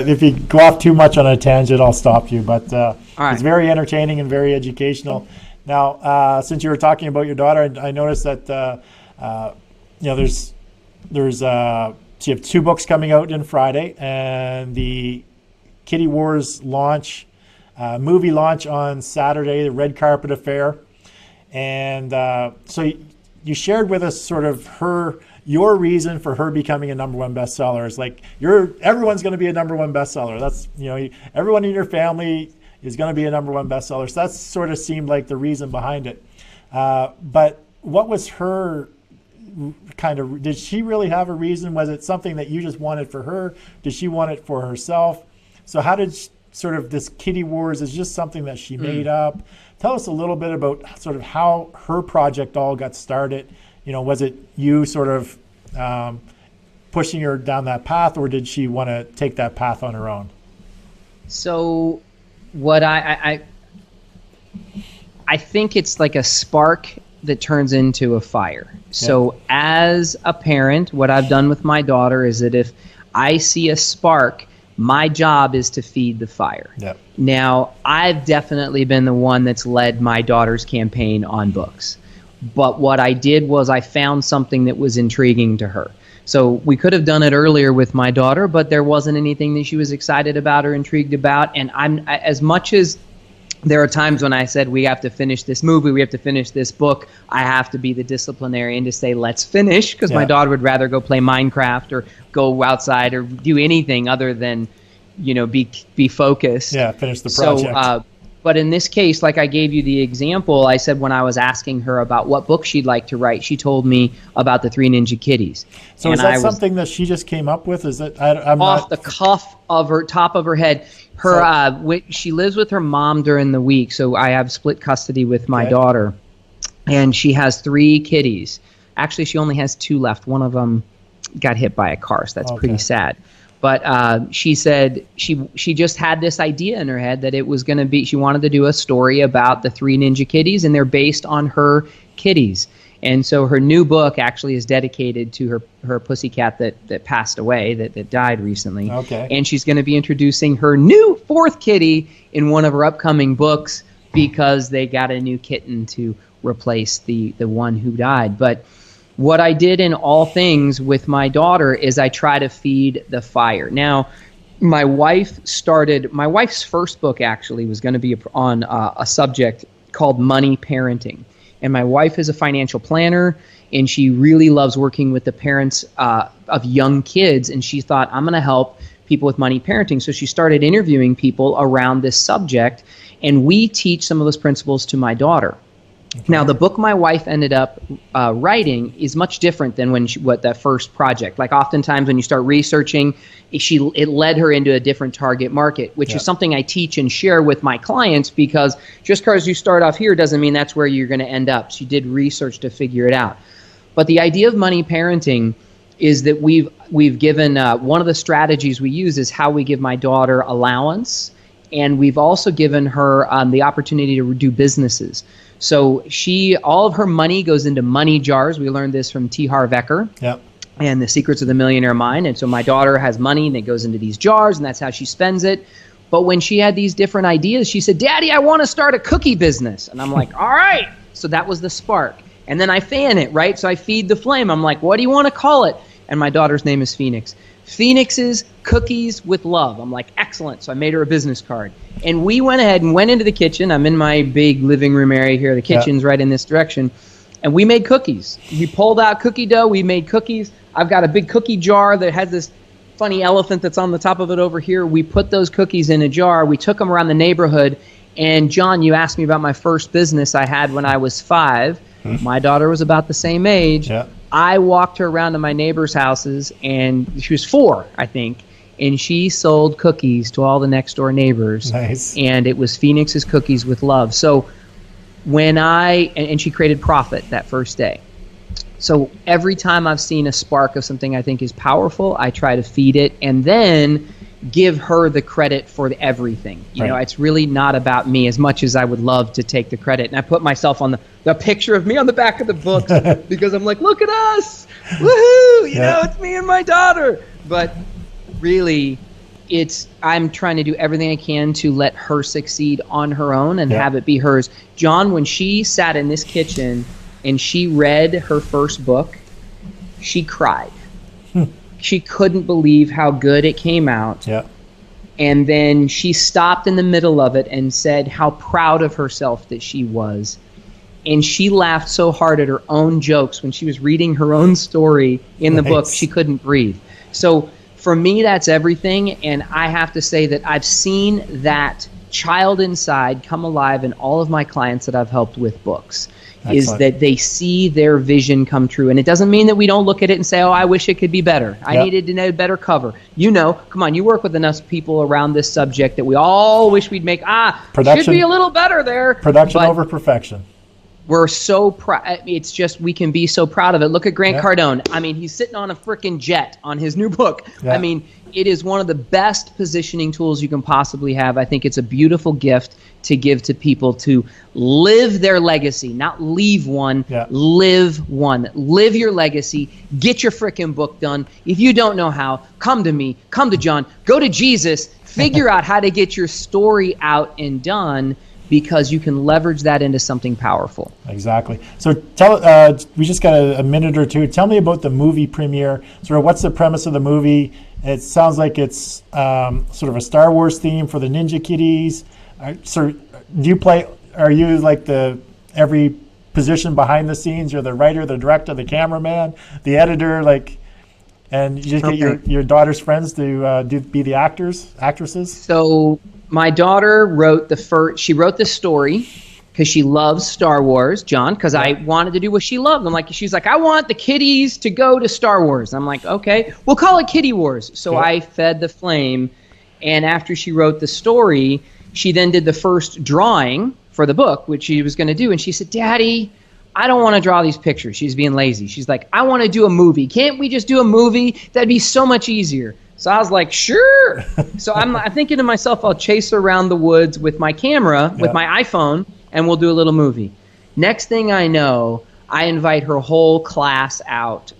If you go off too much on a tangent, I'll stop you. But It's very entertaining and very educational. Now, since you were talking about your daughter, I noticed that there's so you have 2 books coming out in Friday, and the Kitty Wars movie launch on Saturday, the red carpet affair, and so you shared with us sort of your reason for her becoming a #1 bestseller is like everyone's going to be a #1 bestseller. That's, everyone in your family is going to be a #1 bestseller. So that sort of seemed like the reason behind it. But what was did she really have a reason? Was it something that you just wanted for her? Did she want it for herself? So how did sort of this Kitty Wars is just something that she made up? Tell us a little bit about sort of how her project all got started. Was it you sort of pushing her down that path, or did she want to take that path on her own?
So what I think it's like a spark that turns into a fire. So as a parent, what I've done with my daughter is that if I see a spark, my job is to feed the fire. Yep. Now, I've definitely been the one that's led my daughter's campaign on books. But what I did was I found something that was intriguing to her. So we could have done it earlier with my daughter, but there wasn't anything that she was excited about or intrigued about. And as much as there are times when I said, we have to finish this movie, we have to finish this book, I have to be the disciplinarian to say, let's finish, because my daughter would rather go play Minecraft or go outside or do anything other than, be focused. Yeah,
finish the project.
So, but in this case, like I gave you the example, I said when I was asking her about what book she'd like to write, she told me about the Three Ninja Kitties.
So is that something that she just came up with? Is it
off the cuff of her top of her head? She lives with her mom during the week, so I have split custody with my daughter, and she has 3 kitties. Actually, she only has 2 left. One of them got hit by a car, so that's pretty sad. But she said she just had this idea in her head that it was going to be, she wanted to do a story about the 3 ninja kitties, and they're based on her kitties. And so her new book actually is dedicated to her pussycat that passed away, that died recently. Okay. And she's going to be introducing her new 4th kitty in one of her upcoming books because they got a new kitten to replace the one who died. But what I did in all things with my daughter is I try to feed the fire. Now, my wife's first book actually was going to be on a subject called money parenting. And my wife is a financial planner, and she really loves working with the parents of young kids. And she thought, I'm going to help people with money parenting. So she started interviewing people around this subject, and we teach some of those principles to my daughter. Okay. Now, the book my wife ended up writing is much different than what that first project. Like oftentimes when you start researching, it led her into a different target market, which is something I teach and share with my clients, because just because you start off here doesn't mean that's where you're going to end up. She did research to figure it out. But the idea of money parenting is that we've given one of the strategies we use is how we give my daughter allowance, and we've also given her the opportunity to do businesses. So all of her money goes into money jars. We learned this from T. Harv Eker. Yep. And The Secrets of the Millionaire Mind. And so my daughter has money and it goes into these jars, and that's how she spends it. But when she had these different ideas, she said, Daddy, I want to start a cookie business. And I'm like, all right. So that was the spark. And then I fan it, right? So I feed the flame. I'm like, what do you want to call it? And my daughter's name is Phoenix. Phoenix's Cookies with Love. I'm like, excellent. So I made her a business card. And we went ahead and went into the kitchen. I'm in my big living room area here. The kitchen's right in this direction. And we made cookies. We pulled out cookie dough. We made cookies. I've got a big cookie jar that has this funny elephant that's on the top of it over here. We put those cookies in a jar. We took them around the neighborhood. And John, you asked me about my first business I had when I was 5. My daughter was about the same age. Yeah. I walked her around to my neighbors' houses, and she was 4, I think, and she sold cookies to all the next door neighbors. Nice. And it was Phoenix's Cookies with Love. So and she created profit that first day. So every time I've seen a spark of something I think is powerful, I try to feed it and then give her the credit for everything. You know, it's really not about me as much as I would love to take the credit. And I put myself on the picture of me on the back of the book because I'm like, look at us. Woohoo! You know, it's me and my daughter. But really, I'm trying to do everything I can to let her succeed on her own and have it be hers. John, when she sat in this kitchen and she read her first book, she cried. She couldn't believe how good it came out. Yeah. And then she stopped in the middle of it and said how proud of herself that she was. And she laughed so hard at her own jokes when she was reading her own story in the book, she couldn't breathe. So for me, that's everything. And I have to say that I've seen that child inside come alive in all of my clients that I've helped with books. is that they see their vision come true. And it doesn't mean that we don't look at it and say, oh, I wish it could be better. I needed to know better cover. You know, come on, you work with enough people around this subject that we all wish we'd make, production should be a little better there.
Production over perfection.
We're so proud. It's just, we can be so proud of it. Look at Grant Cardone. I mean, he's sitting on a freaking jet on his new book. I mean, it is one of the best positioning tools you can possibly have. I think it's a beautiful gift to give to people to live their legacy, not leave one, live one. Live your legacy. Get your freaking book done. If you don't know how, come to me, come to John, go to Jesus, figure out how to get your story out and done, because you can leverage that into something powerful.
Exactly. So we just got a minute or two. Tell me about the movie premiere. Sort of what's the premise of the movie? It sounds like it's sort of a Star Wars theme for the Ninja Kiddies. So are you like every position behind the scenes? You're the writer, the director, the cameraman, the editor, and you just get your daughter's friends to be the actresses?
So my daughter wrote she wrote the story because she loves Star Wars, John, because I wanted to do what she loved. She's like, I want the kiddies to go to Star Wars. I'm like, okay, we'll call it Kitty Wars. So I fed the flame, and after she wrote the story, she then did the first drawing for the book, which she was going to do, and she said, Daddy, I don't want to draw these pictures. She's being lazy. She's like, I want to do a movie. Can't we just do a movie? That'd be so much easier. So I was like, sure. So I'm thinking to myself, I'll chase her around the woods with my camera, with my iPhone, and we'll do a little movie. Next thing I know, I invite her whole class out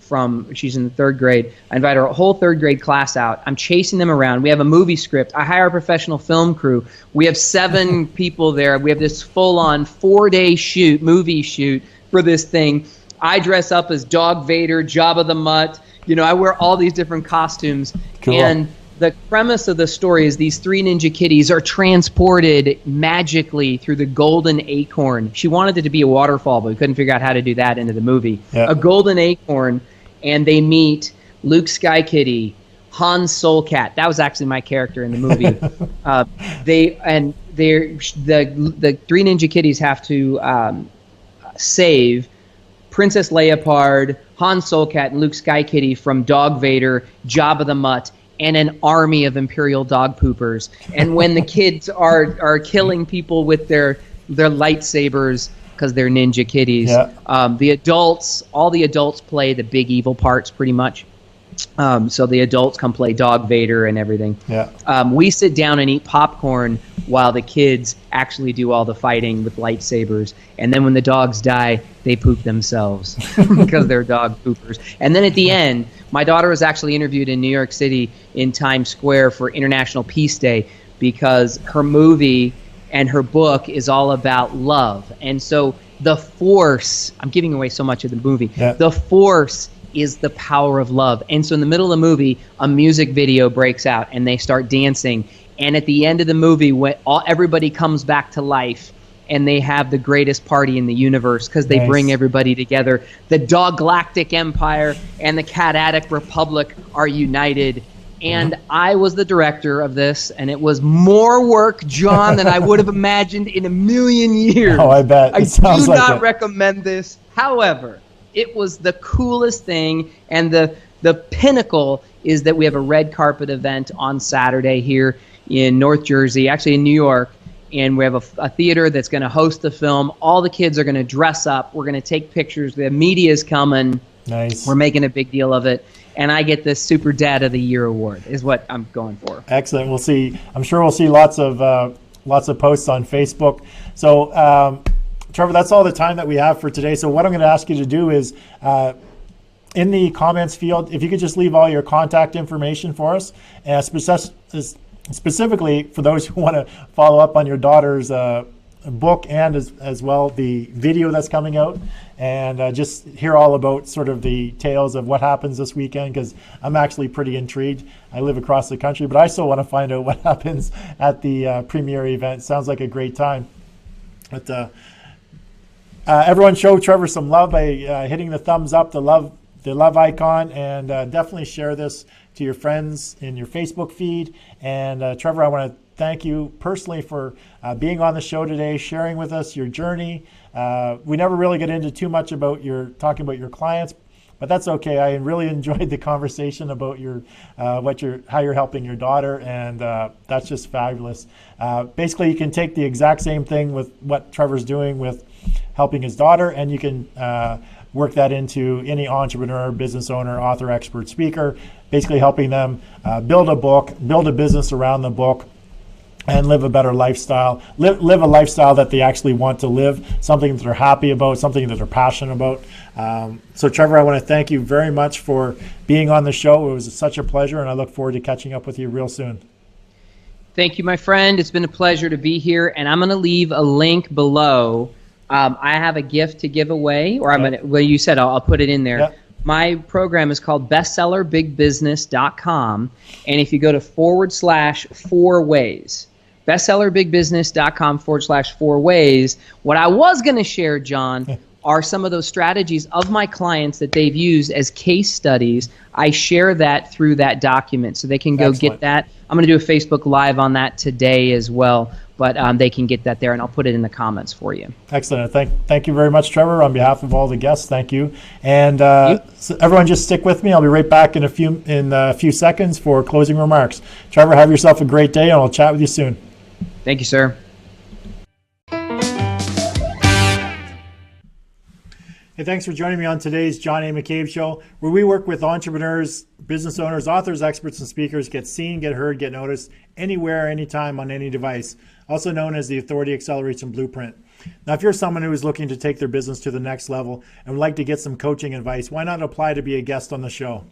she's in the 3rd grade. I invite her whole 3rd grade class out. I'm chasing them around. We have a movie script. I hire a professional film crew. We have 7 people there. We have this full-on 4-day movie shoot for this thing. I dress up as Dog Vader, Jabba the Mutt. You know, I wear all these different costumes. Cool. And the premise of the story is these 3 ninja kitties are transported magically through the golden acorn. She wanted it to be a waterfall, but we couldn't figure out how to do that into the movie. A golden acorn, and they meet Luke Skykitty, Han Soulcat. That was actually my character in the movie. The 3 ninja kitties have to save Princess Leopard, Han Soulcat, and Luke Skykitty from Dog Vader, Jabba the Mutt, and an army of Imperial dog poopers. And when the kids are killing people with their lightsabers because they're ninja kitties, all the adults play the big evil parts pretty much. So the adults come play Dog Vader and everything. We sit down and eat popcorn while the kids actually do all the fighting with lightsabers. And then when the dogs die, they poop themselves because they're dog poopers. And then at the end, my daughter was actually interviewed in New York City in Times Square for International Peace Day because her movie and her book is all about love. And so the Force, I'm giving away so much of the movie, the Force is the power of love. And so in the middle of the movie, a music video breaks out and they start dancing. And at the end of the movie, when everybody comes back to life and they have the greatest party in the universe because they bring everybody together. The Doggalactic Empire and the Cadatic Republic are united. And I was the director of this, and it was more work, John, than I would have imagined in a million years.
Oh, I bet.
I do not recommend this. However, it was the coolest thing, and the pinnacle is that we have a red carpet event on Saturday here in North Jersey, actually in New York, and we have a theater that's going to host the film. All the kids are going to dress up. We're going to take pictures. The media is coming.
Nice.
We're making a big deal of it. And I get the Super Dad of the Year award is what I'm going for.
Excellent. We'll see. I'm sure we'll see lots of posts on Facebook. So, Trevor, that's all the time that we have for today. So what I'm going to ask you to do is, in the comments field, if you could just leave all your contact information for us, and specifically for those who want to follow up on your daughter's book and as well the video that's coming out, and just hear all about sort of the tales of what happens this weekend, because I'm actually pretty intrigued. I live across the country, but I still want to find out what happens at the premiere event. Sounds like a great time. But everyone show Trevor some love by hitting the thumbs up, the love icon, and definitely share this to your friends in your Facebook feed. And Trevor, I want to thank you personally for being on the show today, sharing with us your journey. We never really get into too much about talking about your clients, but that's okay. I really enjoyed the conversation about how you're helping your daughter, and that's just fabulous. Basically, you can take the exact same thing with what Trevor's doing with helping his daughter, and you can work that into any entrepreneur, business owner, author, expert, speaker, basically helping them build a book, build a business around the book, and live a better lifestyle, live a lifestyle that they actually want to live, something that they're happy about, something that they're passionate about. So Trevor, I want to thank you very much for being on the show. It was such a pleasure, and I look forward to catching up with you real soon.
Thank you, my friend. It's been a pleasure to be here, and I'm going to leave a link below. I have a gift to give away, or well, you said I'll put it in there. Yeah. My program is called bestsellerBigBusiness.com, and if you go to /4 ways, bestsellerBigBusiness.com /4 ways, what I was going to share, John, are some of those strategies of my clients that they've used as case studies. I share that through that document, so they can go get that. I'm going to do a Facebook Live on that today as well, but they can get that there, and I'll put it in the comments for you.
Excellent. Thank you very much, Trevor. On behalf of all the guests, thank you. And so everyone, just stick with me. I'll be right back in a few seconds for closing remarks. Trevor, have yourself a great day, and I'll chat with you soon.
Thank you, sir.
Hey, thanks for joining me on today's John A. McCabe Show, where we work with entrepreneurs, business owners, authors, experts, and speakers, get seen, get heard, get noticed, anywhere, anytime, on any device, also known as the Authority Acceleration Blueprint. Now, if you're someone who is looking to take their business to the next level and would like to get some coaching advice, why not apply to be a guest on the show?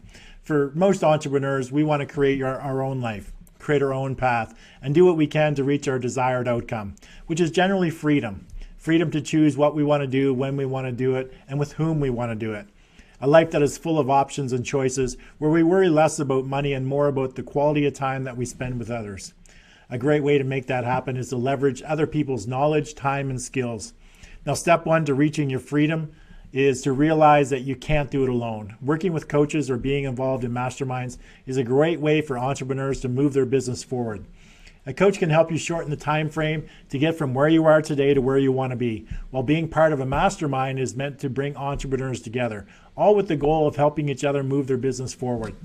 For most entrepreneurs, we want to create our own life, create our own path, and do what we can to reach our desired outcome, which is generally freedom. Freedom to choose what we want to do, when we want to do it, and with whom we want to do it. A life that is full of options and choices, where we worry less about money and more about the quality of time that we spend with others. A great way to make that happen is to leverage other people's knowledge, time, and skills. Now, step one to reaching your freedom is to realize that you can't do it alone. Working with coaches or being involved in masterminds is a great way for entrepreneurs to move their business forward. A coach can help you shorten the time frame to get from where you are today to where you want to be, while being part of a mastermind is meant to bring entrepreneurs together, all with the goal of helping each other move their business forward.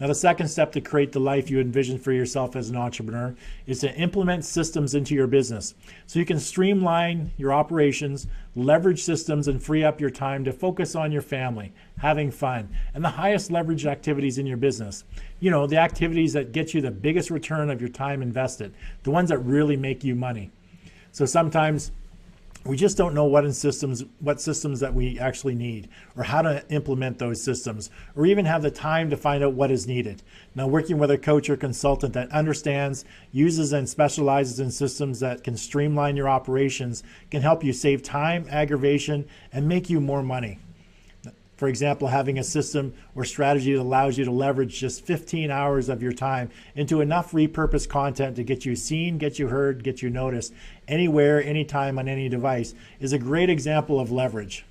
Now, the second step to create the life you envision for yourself as an entrepreneur is to implement systems into your business so you can streamline your operations, leverage systems, and free up your time to focus on your family, having fun, and the highest leverage activities in your business. You know, the activities that get you the biggest return of your time invested, the ones that really make you money. So sometimes we just don't know what systems that we actually need, or how to implement those systems, or even have the time to find out what is needed. Now, working with a coach or consultant that understands, uses, and specializes in systems that can streamline your operations can help you save time, aggravation, and make you more money. For example, having a system or strategy that allows you to leverage just 15 hours of your time into enough repurposed content to get you seen, get you heard, get you noticed, anywhere, anytime, on any device is a great example of leverage.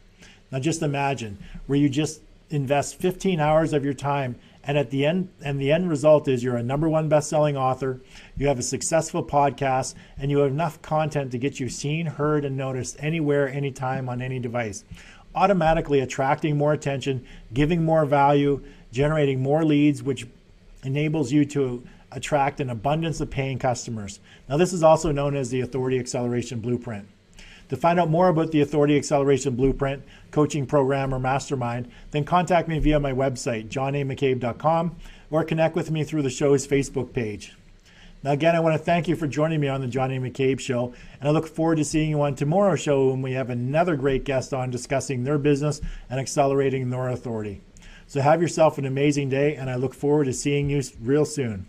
Now just imagine where you just invest 15 hours of your time, and the end result is you're a #1 best-selling author, you have a successful podcast, and you have enough content to get you seen, heard, and noticed anywhere, anytime, on any device, automatically attracting more attention, giving more value, generating more leads, which enables you to attract an abundance of paying customers. Now, this is also known as the Authority Acceleration Blueprint. To find out more about the Authority Acceleration Blueprint, coaching program, or mastermind, then contact me via my website, johnamccabe.com, or connect with me through the show's Facebook page. Now, again, I want to thank you for joining me on the John A. McCabe Show, and I look forward to seeing you on tomorrow's show when we have another great guest on discussing their business and accelerating their authority. So have yourself an amazing day, and I look forward to seeing you real soon.